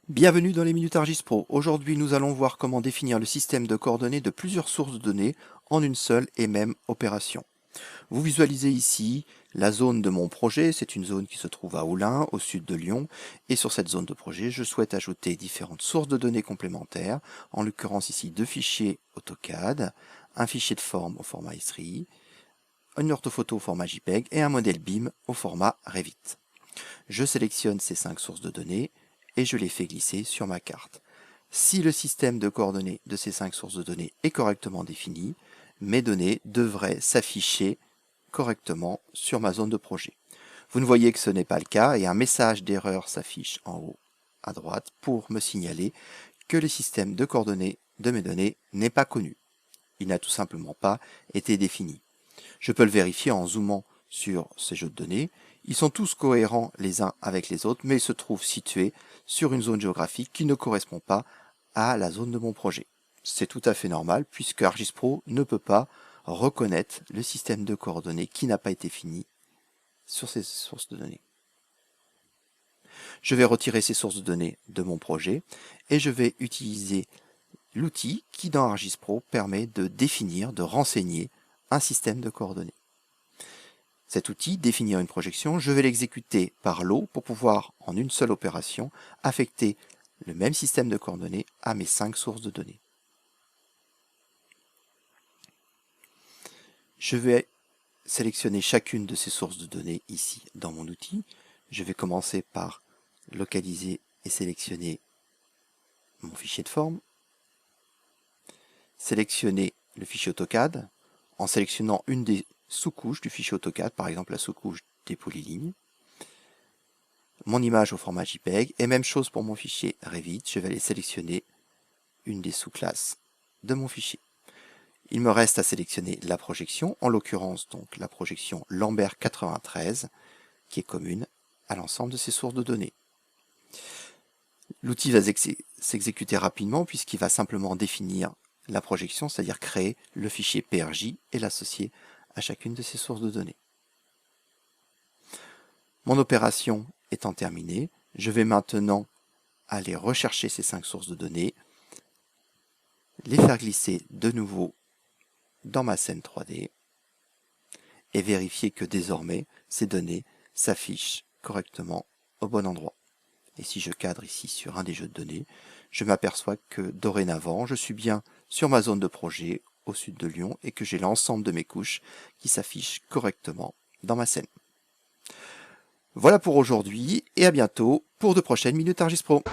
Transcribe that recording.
Bienvenue dans les Minutes ArcGIS Pro. Aujourd'hui, nous allons voir comment définir le système de coordonnées de plusieurs sources de données en une seule et même opération. Vous visualisez ici la zone de mon projet. C'est une zone qui se trouve à Oullins, au sud de Lyon. Et sur cette zone de projet, je souhaite ajouter différentes sources de données complémentaires. En l'occurrence ici, deux fichiers AutoCAD, un fichier de forme au format Esri, une orthophoto au format JPEG et un modèle BIM au format Revit. Je sélectionne ces 5 sources de données et je les fais glisser sur ma carte. Si le système de coordonnées de ces 5 sources de données est correctement défini, mes données devraient s'afficher correctement sur ma zone de projet. Vous ne voyez que ce n'est pas le cas et un message d'erreur s'affiche en haut à droite pour me signaler que le système de coordonnées de mes données n'est pas connu. Il n'a tout simplement pas été défini. Je peux le vérifier en zoomant sur ces jeux de données. Ils sont tous cohérents les uns avec les autres, mais ils se trouvent situés sur une zone géographique qui ne correspond pas à la zone de mon projet. C'est tout à fait normal puisque ArcGIS Pro ne peut pas reconnaître le système de coordonnées qui n'a pas été fini sur ces sources de données. Je vais retirer ces sources de données de mon projet et je vais utiliser l'outil qui dans ArcGIS Pro permet de définir, de renseigner un système de coordonnées. Cet outil, définir une projection, je vais l'exécuter par lot pour pouvoir, en une seule opération, affecter le même système de coordonnées à mes 5 sources de données. Je vais sélectionner chacune de ces sources de données ici dans mon outil. Je vais commencer par localiser et sélectionner mon fichier de forme, sélectionner le fichier AutoCAD en sélectionnant une des sous-couches du fichier AutoCAD, par exemple la sous-couche des polylignes, mon image au format JPEG, et même chose pour mon fichier Revit, je vais aller sélectionner une des sous-classes de mon fichier. Il me reste à sélectionner la projection, en l'occurrence donc la projection Lambert 93, qui est commune à l'ensemble de ces sources de données. L'outil va s'exécuter rapidement puisqu'il va simplement définir la projection, c'est-à-dire créer le fichier PRJ et l'associer à chacune de ces sources de données. Mon opération étant terminée, je vais maintenant aller rechercher ces 5 sources de données, les faire glisser de nouveau dans ma scène 3D et vérifier que désormais ces données s'affichent correctement au bon endroit. Et si je cadre ici sur un des jeux de données, je m'aperçois que dorénavant, je suis bien sur ma zone de projet au sud de Lyon et que j'ai l'ensemble de mes couches qui s'affichent correctement dans ma scène. Voilà pour aujourd'hui et à bientôt pour de prochaines Minutes ArcGIS Pro.